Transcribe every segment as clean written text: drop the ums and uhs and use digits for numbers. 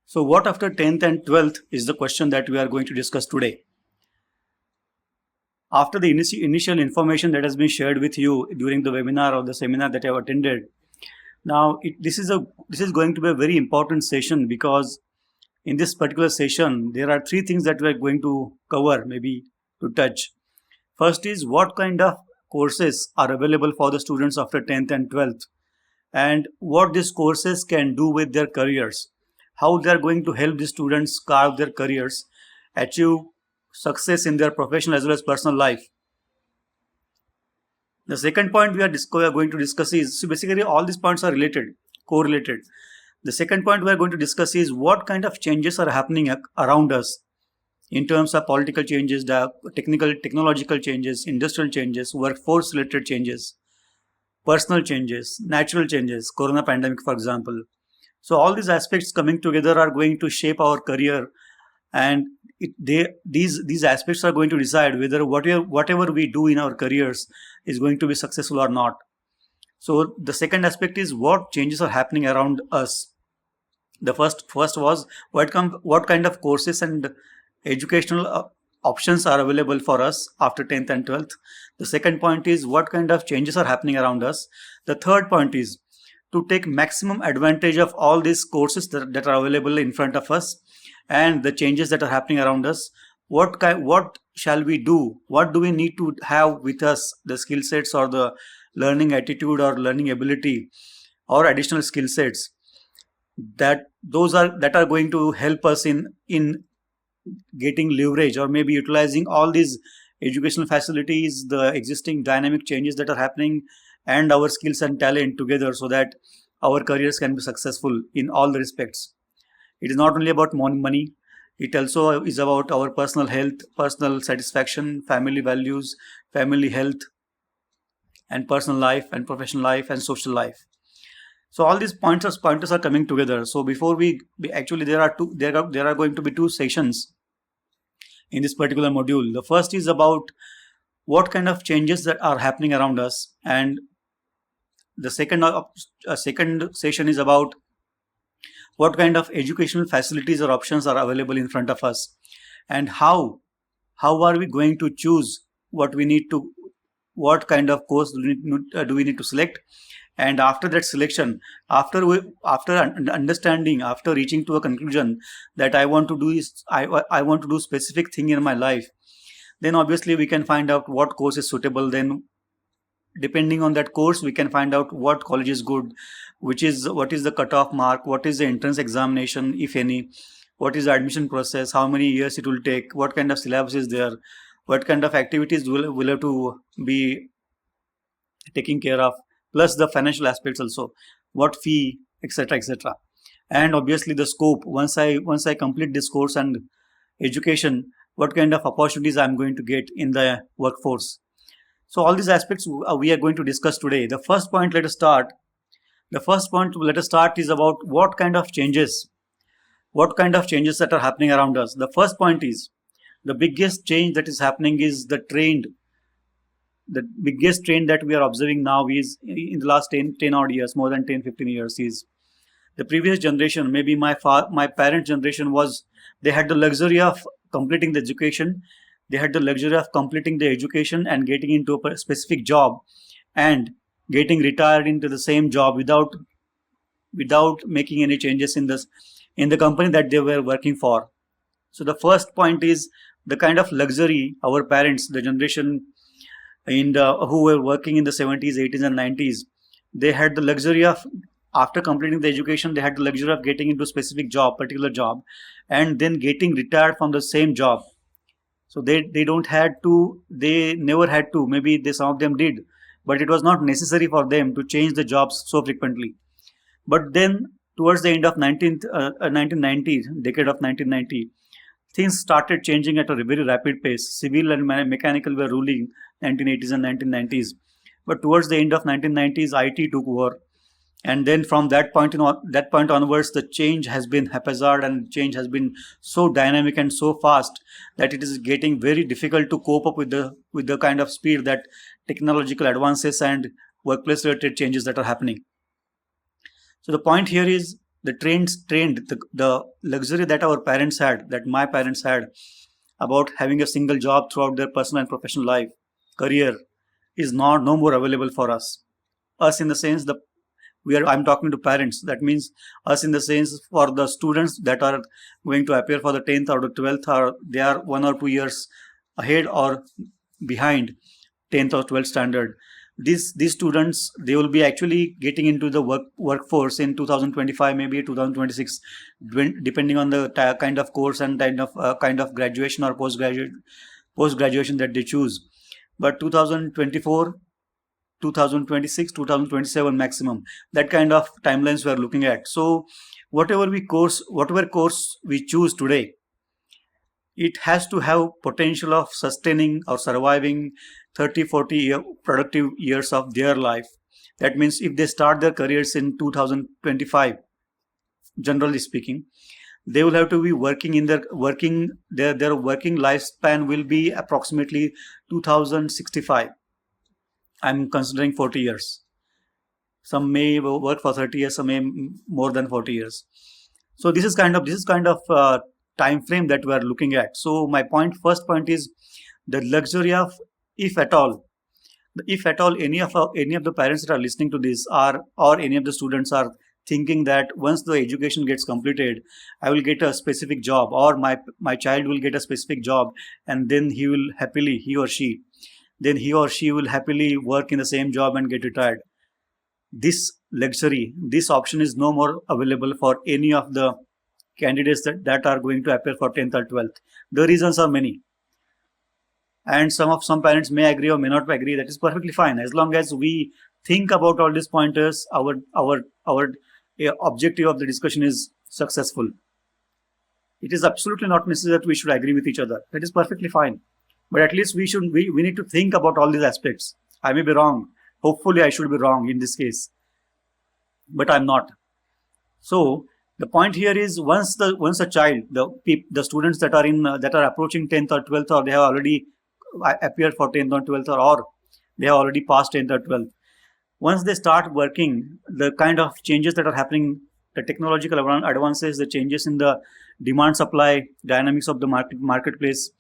So what after 10th and 12th is the question that we are going to discuss today. After the initial information that has been shared with you during the webinar or the seminar that I have attended, now this is going to be a very important session, because in this particular session there are three things that we are going to cover, maybe to touch. First is what kind of courses are available for the students after 10th and 12th, and what these courses can do with their careers, how they are going to help the students carve their careers, achieve success in their professional as well as personal life. The second point we are going to discuss is, so basically all these points are correlated. The second point we are going to discuss is what kind of changes are happening around us in terms of political changes, the technological changes, industrial changes, workforce related changes, personal changes, natural changes, corona pandemic, for example. So all these aspects coming together are going to shape our career, and these aspects are going to decide whether whatever we do in our careers is going to be successful or not. So the second aspect is what changes are happening around us. The first was what kind of courses and educational options are available for us after 10th and 12th. The second point is what kind of changes are happening around us. The third point is to take maximum advantage of all these courses that are available in front of us and the changes that are happening around us. What shall we do? What do we need to have with us? The skill sets or the learning attitude or learning ability or additional skill sets that are going to help us in getting leverage or maybe utilizing all these educational facilities, the existing dynamic changes that are happening, and our skills and talent together, so that our careers can be successful in all the respects. It is not only about money, it also is about our personal health, personal satisfaction, family values, family health, and personal life and professional life and social life. So all these pointers are coming together. So before we actually there are going to be two sessions in this particular module. The first is about what kind of changes that are happening around us, and the second session is about what kind of educational facilities or options are available in front of us, and how are we going to choose what kind of course do we need to select. And after that selection, after understanding, after reaching to a conclusion that I want to do specific thing in my life, then obviously we can find out what course is suitable. Then depending on that course, we can find out what college is good, what is the cutoff mark, what is the entrance examination, if any, what is the admission process, how many years it will take, what kind of syllabus is there, what kind of activities will have to be taken care of, plus the financial aspects also, what fee, etc., etc. And obviously the scope, once I complete this course and education, what kind of opportunities I'm going to get in the workforce. So all these aspects we are going to discuss today. The first point let us start is about what kind of changes that are happening around us. The first point is the biggest change that is happening is the biggest trend that we are observing now is in the last 10 odd years, more than 10-15 years, is the previous generation, maybe my parent generation, they had the luxury of completing the education. They had the luxury of completing the education and getting into a specific job and getting retired into the same job without making any changes in the company that they were working for. So the first point is the kind of luxury our parents, the generation who were working in the 70s, 80s and 90s, they had the luxury of, after completing the education, they had the luxury of getting into a specific job, particular job, and then getting retired from the same job. So they never had to, maybe some of them did, but it was not necessary for them to change the jobs so frequently. But then towards the end of 1990, decade of 1990, things started changing at a very rapid pace. Civil and mechanical were ruling 1980s and 1990s. But towards the end of 1990s, IT took over. And then from that point onwards, the change has been haphazard, and change has been so dynamic and so fast that it is getting very difficult to cope up with the kind of speed that technological advances and workplace related changes that are happening. So the point here is the luxury that our parents had, that my parents had, about having a single job throughout their personal and professional life, career, is not no more available for us. Us in the sense the we are I'm talking to parents. That means us in the sense for the students that are going to appear for the 10th or the 12th, or they are 1 or 2 years ahead or behind 10th or 12th standard. These students, they will be actually getting into the workforce in 2025, maybe 2026, depending on the kind of course and kind of graduation or post graduation that they choose. But 2024, 2026, 2027 maximum, that kind of timelines we are looking at. So whatever course we choose today, it has to have potential of sustaining or surviving 30, 40 productive years of their life. That means if they start their careers in 2025, generally speaking, they will have to be working in their working lifespan will be approximately 2065. I'm considering 40 years. Some may work for 30 years, some may more than 40 years. So this is kind of time frame that we are looking at. So my first point is the luxury of, if at all, any of the parents that are listening to this, or any of the students are thinking that once the education gets completed, I will get a specific job, or my child will get a specific job, and then he or she will happily work in the same job and get retired. This option is no more available for any of the candidates that are going to appear for 10th or 12th. The reasons are many, and some parents may agree or may not agree. That is perfectly fine, as long as we think about all these pointers. Our objective of the discussion is successful. It is absolutely not necessary that we should agree with each other. That is perfectly fine, but at least we need to think about all these aspects. I may be wrong. Hopefully I should be wrong in this case, but I'm not. So the point here is, once a child, the students that are approaching 10th or 12th, or they have already appeared for 10th or 12th, or they have already passed 10th or 12th, once they start working, the kind of changes that are happening, the technological advances, the changes in the demand supply dynamics of the marketplace,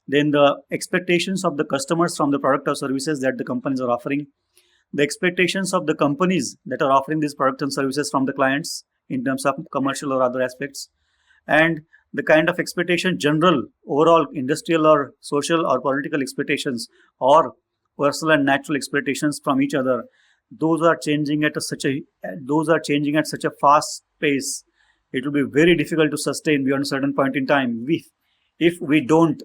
then the expectations of the customers from the product or services that the companies are offering, the expectations of the companies that are offering these products and services from the clients in terms of commercial or other aspects, and the kind of expectation, general, overall industrial or social or political expectations, or personal and natural expectations from each other, those are changing at such a fast pace. It will be very difficult to sustain beyond a certain point in time if we don't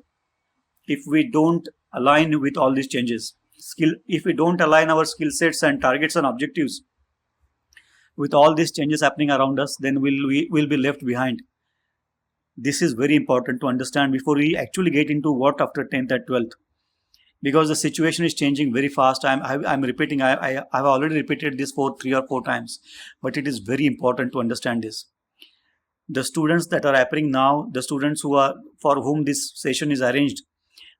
align with all these changes. If we don't align our skill sets and targets and objectives with all these changes happening around us, then we'll be left behind. This is very important to understand before we actually get into what after 10th and 12th, because the situation is changing very fast. I'm repeating. I've already repeated this for 3 or 4 times, but it is very important to understand this. The students that are appearing now, the students for whom this session is arranged,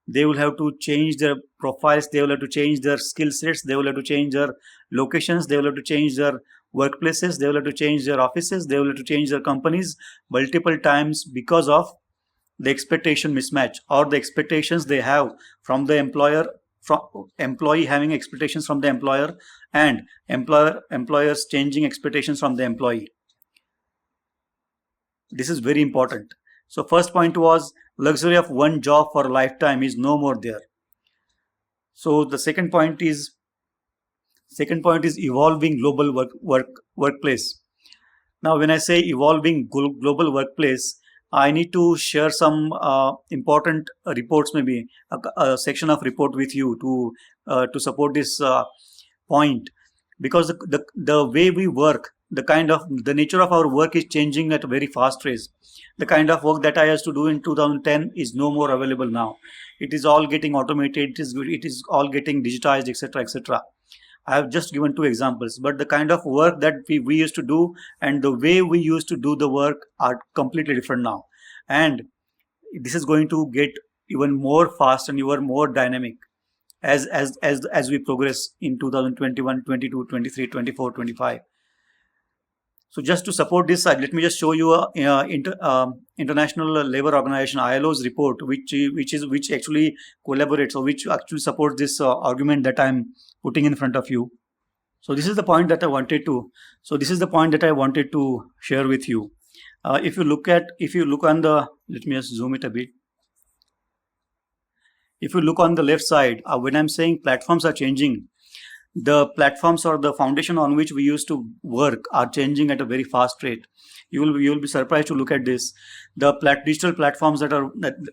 they will have to change their profiles, they will have to change their skill sets, they will have to change their locations, they will have to change their workplaces, they will have to change their offices, they will have to change their companies multiple times, because of the expectation mismatch, or the expectations they have from the employee having expectations from the employer, and employers changing expectations from the employee. This is very important. So first point was, luxury of one job for a lifetime is no more there. So the second point is evolving global workplace. Now, when I say evolving global workplace, I need to share some important reports, maybe a section of report with you to support this point, because the way we work, the nature of our work is changing at a very fast pace. The kind of work that I used to do in 2010 is no more available now. It is all getting automated. It is all getting digitized, etc., etc. I have just given 2 examples, but the kind of work that we used to do and the way we used to do the work are completely different now. And this is going to get even more fast and even more dynamic as we progress in 2021, 22, 23, 24, 25. So just to support this, let me just show you a international labor organization ILO's report, which actually collaborates, or which actually supports this argument that I'm putting in front of you. So this is the point that I wanted to. So this is the point that I wanted to share with you. If you look on the, let me just zoom it a bit. If you look on the left side, when I'm saying platforms are changing, the platforms or the foundation on which we used to work are changing at a very fast rate. You will be surprised to look at this. The digital platforms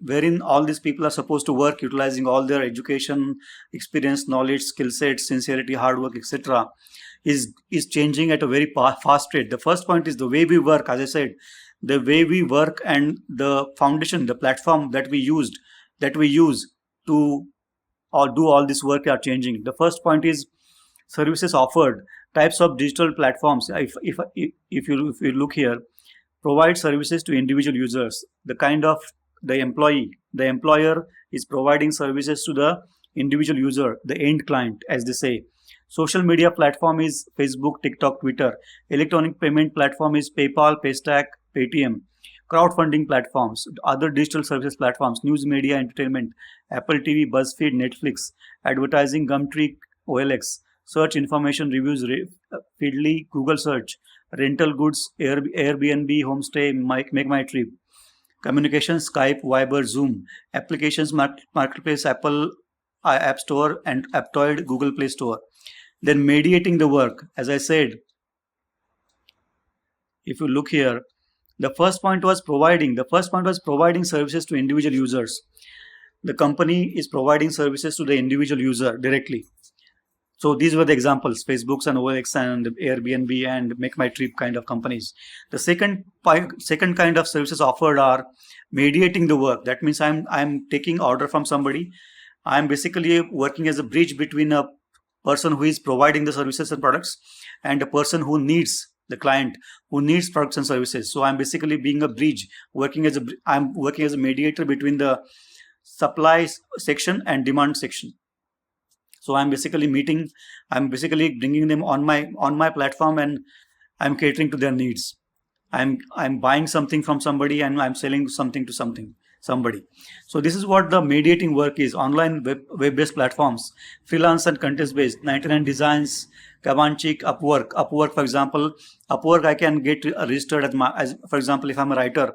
wherein all these people are supposed to work, utilizing all their education, experience, knowledge, skill sets, sincerity, hard work, etc., is changing at a very fast rate. The first point is the way we work. As I said, the way we work and the foundation, the platform that we use to or do all this work are changing. The first point is services offered. Types of digital platforms, if you look here, provide services to individual users. The employer is providing services to the individual user, the end client, as they say. Social media platform is Facebook, TikTok, Twitter. Electronic payment platform is PayPal, Paystack, Paytm. Crowdfunding platforms, other digital services platforms, news media, entertainment, Apple TV, BuzzFeed, Netflix. Advertising, Gumtree, OLX. Search information, reviews, Feedly, Google search. Rental goods, Airbnb, Homestay, Make My Trip. Communication, Skype, Viber, Zoom. Applications, Marketplace, Apple App Store and Aptoid, Google Play Store. Then mediating the work. As I said, if you look here, the first point was providing services to individual users. The company is providing services to the individual user directly. So these were the examples: Facebooks and OLX and Airbnb and Make My Trip kind of companies. The second kind of services offered are mediating the work. That means I'm taking order from somebody. I'm basically working as a bridge between a person who is providing the services and products and a person who needs, the client who needs products and services. So I'm basically being a bridge, I'm working as a mediator between the supply section and demand section. So I'm basically bringing them on my platform, and I'm catering to their needs. I'm buying something from somebody and I'm selling something to somebody. So this is what the mediating work is. Online web-based platforms, freelance and content-based, 99 Designs, Kavanchik, Upwork, for example. Upwork, I can get registered as for example, if I'm a writer,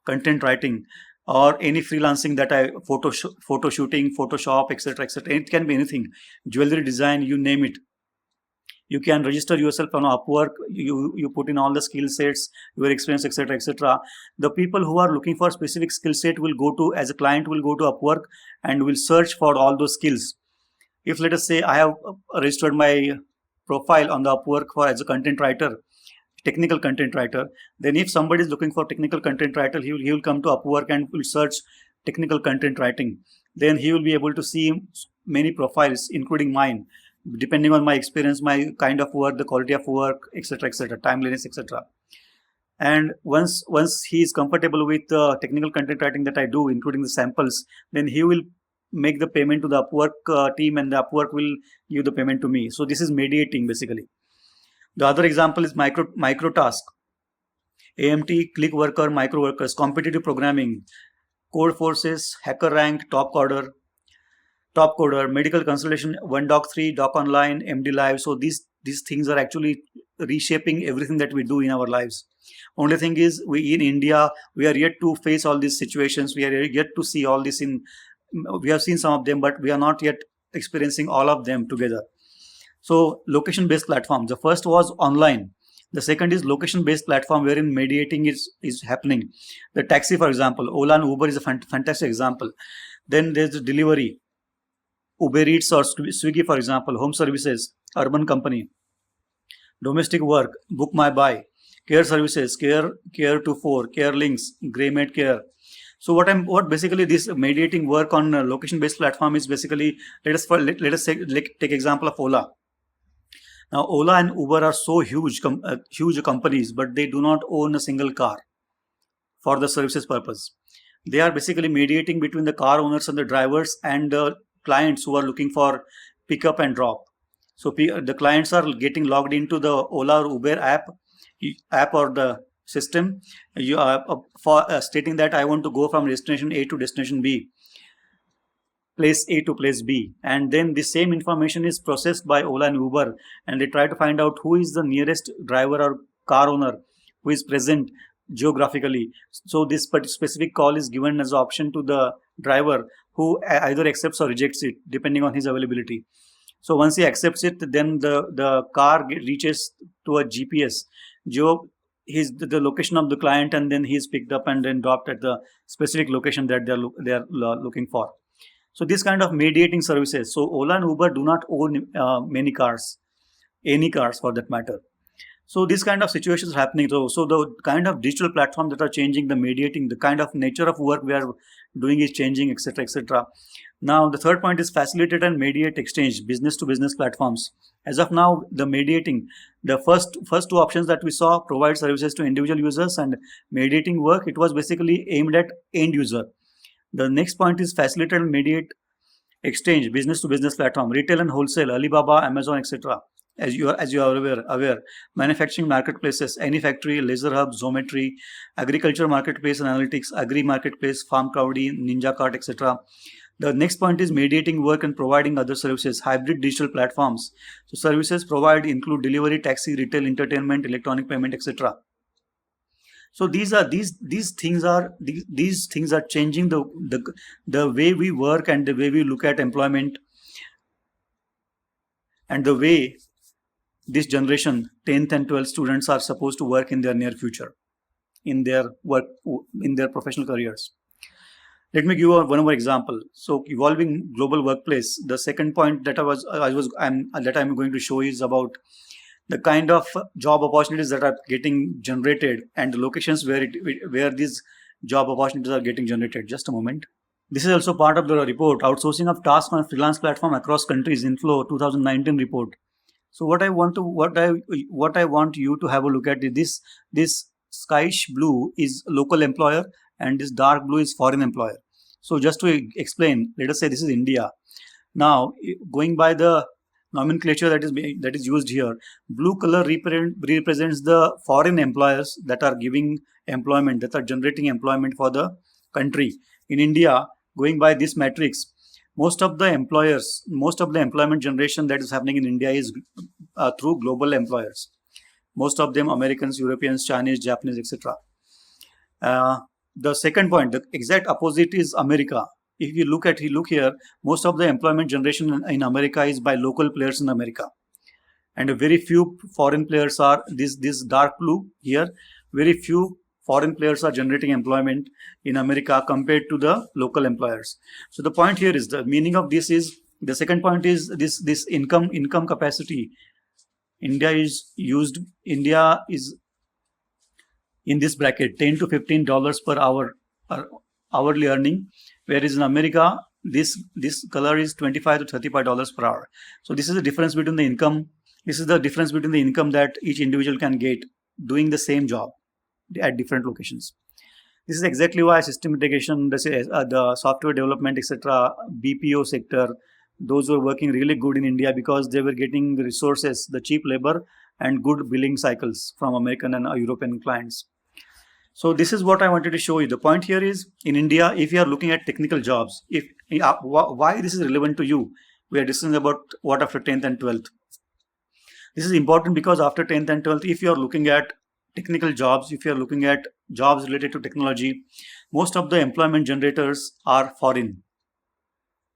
content writing, or any freelancing that I photo shooting, Photoshop, etc., etc. It can be anything, jewelry design, you name it. You can register yourself on Upwork. You put in all the skill sets, your experience, etc., etc. The people who are looking for specific skill set as a client will go to Upwork and will search for all those skills. If let us say I have registered my profile on the Upwork as a content writer, technical content writer, then if somebody is looking for technical content writer, he will come to Upwork and will search technical content writing. Then he will be able to see many profiles, including mine, depending on my experience, my kind of work, the quality of work, etc., etc., timeliness, etc. And once he is comfortable with the technical content writing that I do, including the samples, then he will make the payment to the Upwork team, and the Upwork will give the payment to me. So this is mediating basically. The other example is microtask, AMT, click worker, micro workers, competitive programming, code forces, hacker rank, top coder, medical consultation, one doc 3, doc online, MD live. So these things are actually reshaping everything that we do in our lives. Only thing is, we in India, we are yet to face all these situations. We are yet to see all this we have seen some of them, but we are not yet experiencing all of them together. So location-based platforms. The first was online. The second is location-based platform, wherein mediating is happening. The taxi, for example, Ola and Uber is a fantastic example. Then there's the delivery, Uber Eats or Swiggy, for example, home services, urban company, domestic work, Book My Buy, care services, Care24, Care Links, Greymate Care. So what basically this mediating work on location-based platform is basically, let us take example of Ola. Now, Ola and Uber are so huge companies, but they do not own a single car for the services purpose. They are basically mediating between the car owners and the drivers and the clients who are looking for pick up and drop. So the clients are getting logged into the Ola or Uber app, app or the system, you for stating that I want to go from destination A to destination B, place A to place B, and then the same information is processed by Ola and Uber, and they try to find out who is the nearest driver or car owner who is present geographically. So this specific call is given as an option to the driver, who either accepts or rejects it depending on his availability. So once he accepts it, then the car reaches to a GPS, geo his the location of the client, and then he is picked up and then dropped at the specific location that they are looking for. So this kind of mediating services. So Ola and Uber do not own many cars, any cars for that matter. So this kind of situations are happening. So the kind of digital platforms that are changing, the mediating, the kind of nature of work we are doing is changing, etc., etc. Now the third point is facilitate and mediate exchange, business to business platforms. As of now, the mediating, the first two options that we saw, provide services to individual users and mediating work, it was basically aimed at end user. The next point is facilitate and mediate exchange, business to business platform, retail and wholesale, Alibaba, Amazon, etc. As you are aware, manufacturing marketplaces, any factory, laser hub, Zometry, agriculture marketplace and analytics, agri marketplace, farm Cowdy, Ninja Cart, etc. The next point is mediating work and providing other services, hybrid digital platforms. So services provided include delivery, taxi, retail, entertainment, electronic payment, etc. So these things are changing the way we work and the way we look at employment, and the way this generation 10th and 12th students are supposed to work in their near future, in their work, in their professional careers. Let me give you one more example. So evolving global workplace. The second point that I'm going to show is about the kind of job opportunities that are getting generated and the locations where these job opportunities are getting generated. Just a moment. This is also part of the report, outsourcing of tasks on freelance platform across countries, Inflow 2019 report. So what I want you to have a look at is this skyish blue is local employer and this dark blue is foreign employer. So just to explain, let us say this is India. Now, going by the nomenclature that is used here, blue color represents the foreign employers that are giving employment, that are generating employment for the country. In India, going by this matrix, most of the employment generation that is happening in India is through global employers. Most of them Americans, Europeans, Chinese, Japanese, etc. The second point, the exact opposite is America. If you look here, most of the employment generation in America is by local players in America, and very few foreign players are this dark blue here. Very few foreign players are generating employment in America compared to the local employers. So the point here is, the meaning of this is, the second point is this income capacity. India is in this bracket, $10 to $15 per hour hourly earning, whereas in America this color is $25 to $35 per hour. So this is the difference between the income. This is the difference between the income that each individual can get doing the same job at different locations. This is exactly why system integration, the software development, etc., BPO sector, those were working really good in India because they were getting the resources, the cheap labor, and good billing cycles from American and European clients. So this is what I wanted to show you. The point here is, in India, if you are looking at technical jobs, why this is relevant to you, we are discussing about what after 10th and 12th. This is important because after 10th and 12th, if you are looking at technical jobs, if you are looking at jobs related to technology, most of the employment generators are foreign.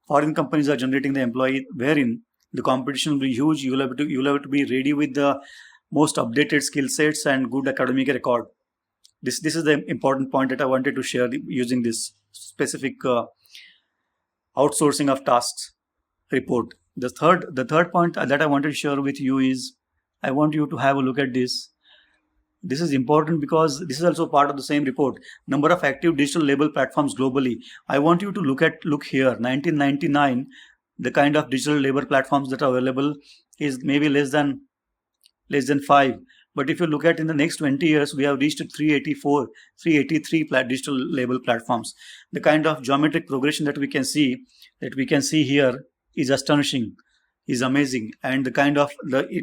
Foreign companies are generating the employee, wherein the competition will be huge. You will have to be ready with the most updated skill sets and good academic record. This is the important point that I wanted to share using this specific outsourcing of tasks report. The third point that I wanted to share with you is, I want you to have a look at this. This is important because this is also part of the same report. Number of active digital label platforms globally. I want you to look here. 1999, the kind of digital labor platforms that are available is maybe less than 5. But if you look at in the next 20 years, we have reached 383 digital label platforms. The kind of geometric progression that we can see here is astonishing. is amazing, and the kind of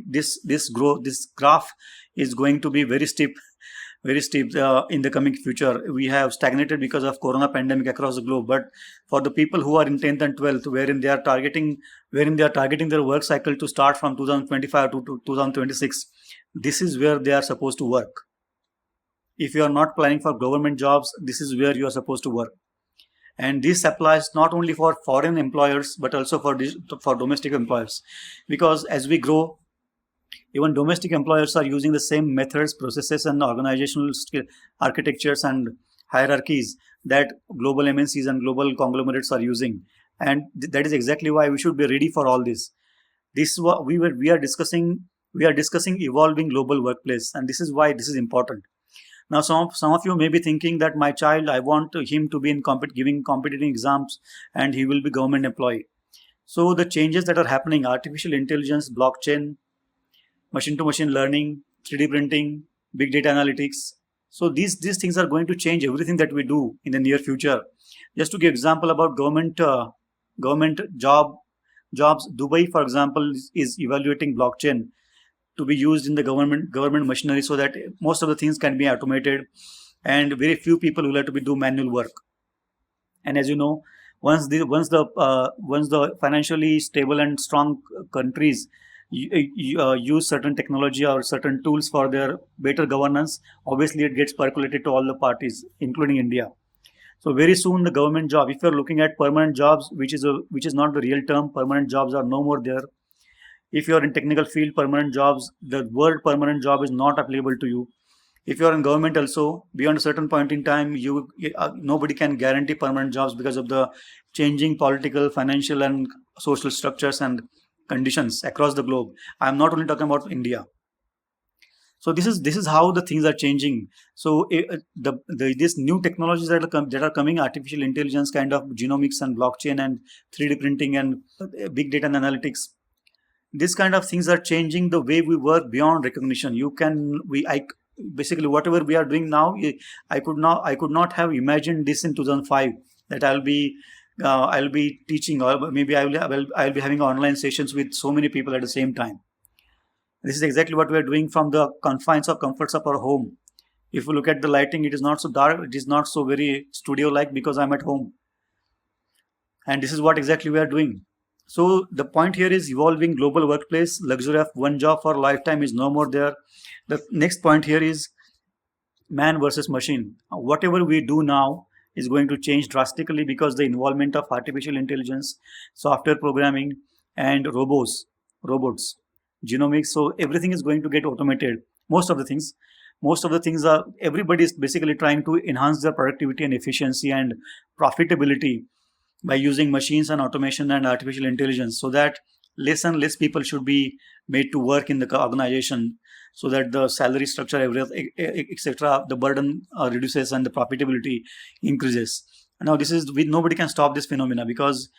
this growth, this graph is going to be very steep in the coming future. We have stagnated because of corona pandemic across the globe, but for the people who are in 10th and 12th, wherein they are targeting their work cycle to start from 2025 to 2026, this is where they are supposed to work. If you are not planning for government jobs, this is where you are supposed to work. And this applies not only for foreign employers but also for domestic employers, because as we grow, even domestic employers are using the same methods, processes, and organizational architectures and hierarchies that global MNCs and global conglomerates are using. And that is exactly why we should be ready for all this. This is what we are discussing. We are discussing evolving global workplace, and this is why this is important. Now, some of you may be thinking that my child, I want him to be in giving competitive exams, and he will be government employee. So the changes that are happening, artificial intelligence, blockchain, machine to machine learning, 3D printing, big data analytics. So these things are going to change everything that we do in the near future. Just to give example about government jobs, Dubai, for example, is evaluating blockchain to be used in the government machinery, so that most of the things can be automated, and very few people will have to do manual work. And as you know, once the financially stable and strong countries use certain technology or certain tools for their better governance, obviously it gets percolated to all the parties, including India. So very soon the government job, if you're looking at permanent jobs, which is not the real term, permanent jobs are no more there. If you're in technical field, permanent jobs, the word permanent job is not applicable to you. If you're in government also, beyond a certain point in time, nobody can guarantee permanent jobs because of the changing political, financial, and social structures and conditions across the globe. I'm not only talking about India. So this is how the things are changing. So these new technologies that are coming, artificial intelligence, kind of genomics and blockchain and 3D printing and big data and analytics, this kind of things are changing the way we work beyond recognition. Basically whatever we are doing now, I could not have imagined this in 2005, that I'll be teaching, or maybe I'll be having online sessions with so many people at the same time. This is exactly what we are doing from the confines of comforts of our home. If you look at the lighting, it is not so dark, it is not so very studio like, because I'm at home. And this is what exactly we are doing. So the point here is evolving global workplace. Luxury of one job for a lifetime is no more there. The next point here is man versus machine. Whatever we do now is going to change drastically because the involvement of artificial intelligence, software programming, and robots, genomics. So everything is going to get automated. Most of the things are, everybody is basically trying to enhance their productivity and efficiency and profitability by using machines and automation and artificial intelligence, so that less and less people should be made to work in the organization, so that the salary structure, etc., the burden reduces and the profitability increases. Now nobody can stop this phenomena, because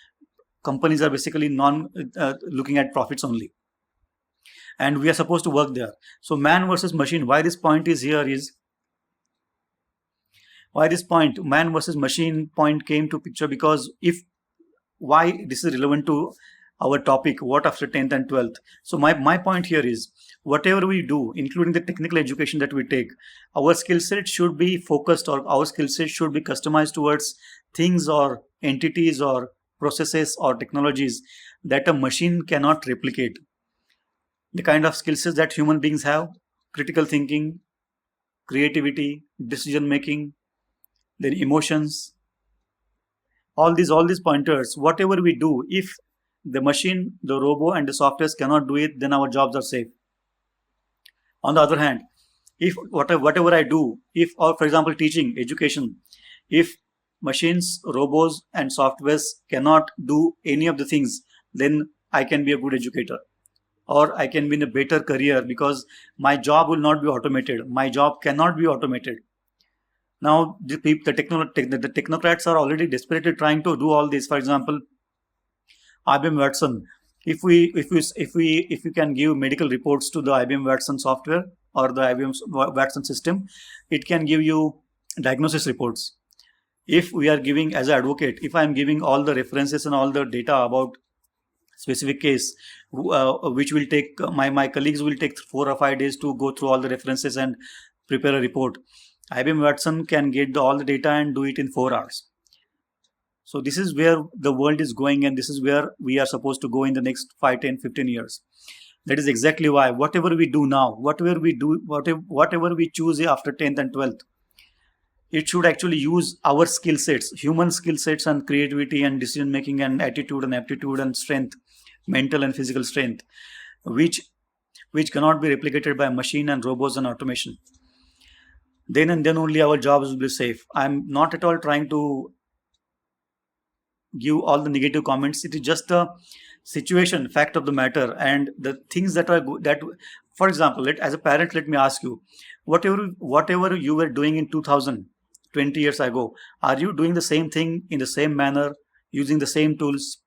companies are basically non looking at profits only, and we are supposed to work there. So man versus machine, why this point is here is, why this point, man versus machine point, came to picture, because why this is relevant to our topic, what after 10th and 12th. So my point here is, whatever we do, including the technical education that we take, our skill set should be focused, or our skill set should be customized towards things or entities or processes or technologies that a machine cannot replicate. The kind of skill sets that human beings have: critical thinking, creativity, decision making, then emotions, all these pointers. Whatever we do, if the machine, the robo, and the softwares cannot do it, then our jobs are safe. On the other hand, if whatever I do, or for example teaching, education, if machines, robots, and softwares cannot do any of the things, then I can be a good educator, or I can be in a better career, because my job will not be automated. My job cannot be automated. Now the technocrats are already desperately trying to do all this. For example, IBM Watson. If we can give medical reports to the IBM Watson software or the IBM Watson system, it can give you diagnosis reports. If we are giving, as an advocate, if I am giving all the references and all the data about specific case, which will take my colleagues will take 4 or 5 days to go through all the references and prepare a report. IBM Watson can get all the data and do it in 4 hours. So this is where the world is going, and this is where we are supposed to go in the next 5, 10, 15 years. That is exactly why whatever we do now, whatever we choose after 10th and 12th, it should actually use our skill sets, human skill sets, and creativity and decision making and attitude and aptitude and strength, mental and physical strength, which which cannot be replicated by machine and robots and automation. Then and then only our jobs will be safe. I'm not at all trying to give all the negative comments. It is just a situation, fact of the matter, and the things that are that. For example, as a parent, let me ask you, whatever you were doing in 2000, 20 years ago, are you doing the same thing in the same manner, using the same tools?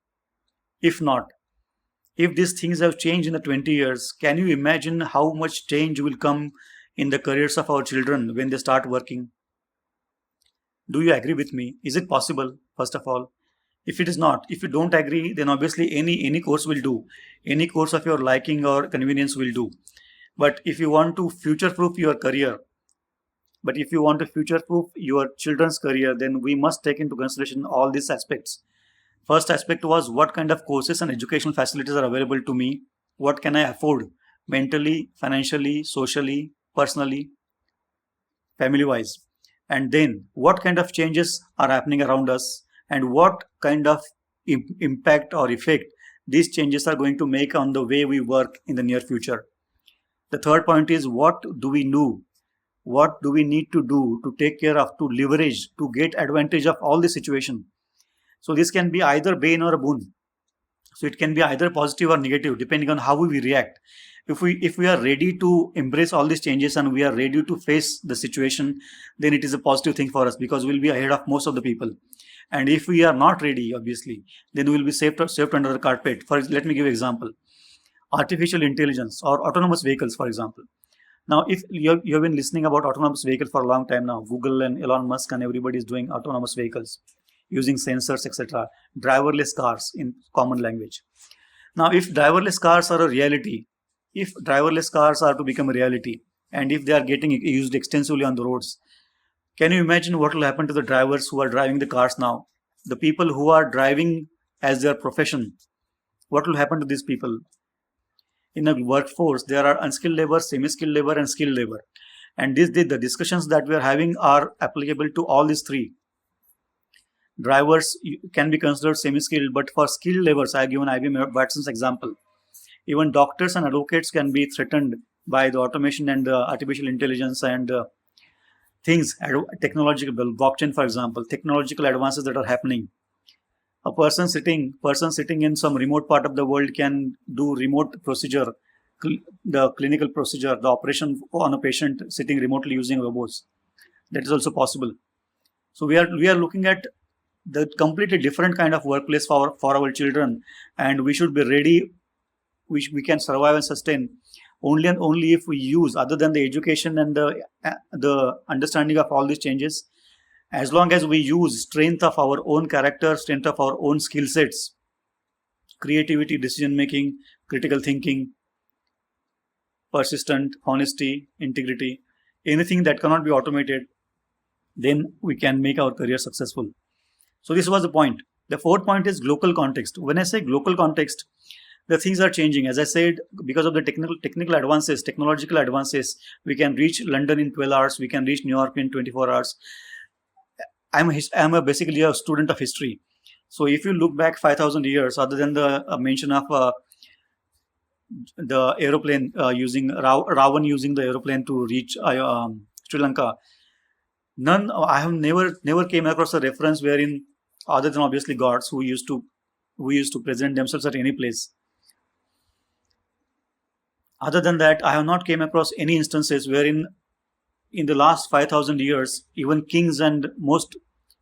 If not, if these things have changed in the 20 years, can you imagine how much change will come in the careers of our children when they start working? Do you agree with me? Is it possible, first of all? If it is not, if you don't agree, then obviously any course will do. Any course of your liking or convenience will do. But if you want to future-proof your career, but if you want to future-proof your children's career, then we must take into consideration all these aspects. First aspect was what kind of courses and educational facilities are available to me? What can I afford mentally, financially, socially, personally, family-wise? And then what kind of changes are happening around us, and what kind of impact or effect these changes are going to make on the way we work in the near future. The third point is, what do we do? What do we need to do to take care of, to leverage, to get advantage of all the situation? So this can be either bane or a boon. So it can be either positive or negative depending on how we react. If we are ready to embrace all these changes and we are ready to face the situation, then it is a positive thing for us because we'll be ahead of most of the people. And if we are not ready, obviously, then we will be saved under the carpet. Let me give an example. Artificial intelligence or autonomous vehicles, for example. Now, if you have been listening about autonomous vehicles for a long time now, Google and Elon Musk and everybody is doing autonomous vehicles using sensors, etc. Driverless cars in common language. Now, if driverless cars are a reality, if driverless cars are to become a reality, and if they are getting used extensively on the roads, can you imagine what will happen to the drivers who are driving the cars now? The people who are driving as their profession, what will happen to these people? In a workforce, there are unskilled labor, semi-skilled labor, and skilled labor. And the discussions that we are having are applicable to all these three. Drivers can be considered semi-skilled, but for skilled labors, I have given IBM Watson's example. Even doctors and advocates can be threatened by the automation and the artificial intelligence and things, technological, blockchain, for example, technological advances that are happening. A person sitting in some remote part of the world can do remote procedure, the clinical procedure, the operation on a patient sitting remotely using robots. That is also possible. So we are looking at the completely different kind of workplace for our children, and we should be ready. We can survive and sustain only and only if we use, other than the education and the understanding of all these changes, as long as we use strength of our own character, strength of our own skill sets, creativity, decision making, critical thinking, persistent, honesty, integrity, anything that cannot be automated, then we can make our career successful. So this was the point. The fourth point is global context. When I say global context, the things are changing. As I said, because of the technical advances, technological advances, we can reach London in 12 hours. We can reach New York in 24 hours. I'm basically a student of history. So if you look back 5,000 years, other than the mention of the aeroplane using Ravan using the aeroplane to reach Sri Lanka, I have never came across a reference wherein, other than obviously gods who used to present themselves at any place. Other than that, I have not came across any instances wherein in the last 5,000 years, even kings and most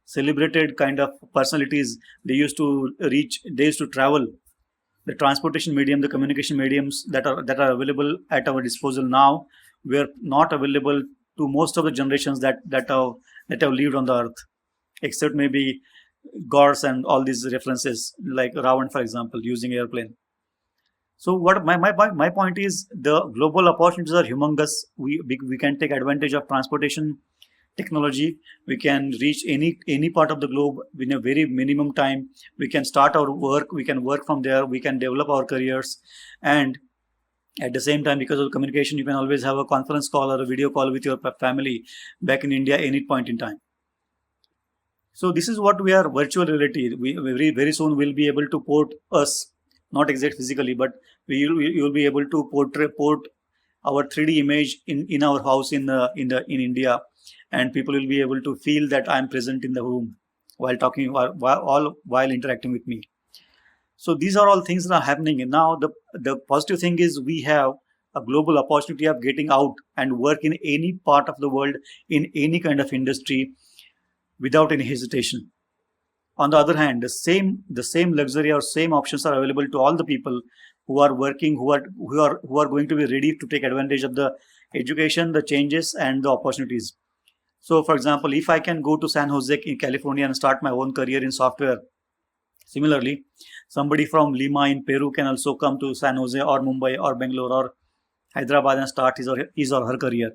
celebrated kind of personalities, they used to travel. The transportation medium, the communication mediums that are available at our disposal now were not available to most of the generations that have lived on the earth, except maybe gods and all these references, like Ravan, for example, using airplane. So what my point is, the global opportunities are humongous. We can take advantage of transportation technology. We can reach any part of the globe in a very minimum time. We can start our work. We can work from there. We can develop our careers, and at the same time, because of communication, you can always have a conference call or a video call with your family back in India any point in time. So this is what we are virtual reality. We very soon will be able to port us, not exact physically, but you will be able to port our 3D image in our house in India, and people will be able to feel that I am present in the room while talking, while interacting with me. So these are all things that are happening. And now the positive thing is we have a global opportunity of getting out and work in any part of the world in any kind of industry without any hesitation. On the other hand, the same luxury or same options are available to all the people who are working, who are going to be ready to take advantage of the education, the changes, and the opportunities. So, for example, if I can go to San Jose in California and start my own career in software, similarly, somebody from Lima in Peru can also come to San Jose or Mumbai or Bangalore or Hyderabad and start his or her career.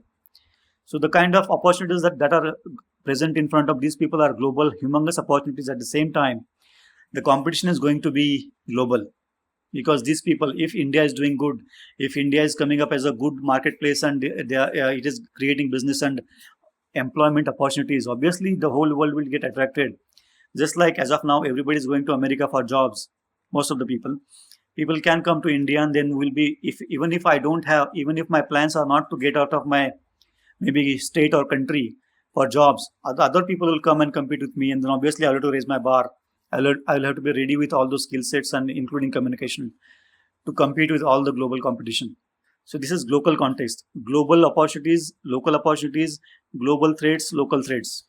So the kind of opportunities that are present in front of these people are global, humongous opportunities. At the same time, the competition is going to be global, because these people, if India is doing good, if India is coming up as a good marketplace, and it is creating business and employment opportunities, obviously the whole world will get attracted. Just like as of now, everybody is going to America for jobs. Most of the people can come to India, and then will be, if even if I don't have, even if my plans are not to get out of my maybe state or country for jobs, other people will come and compete with me, and then obviously I'll have to raise my bar. I'll have to be ready with all those skill sets and including communication to compete with all the global competition. So this is global context, global opportunities, local opportunities, global threats, local threats.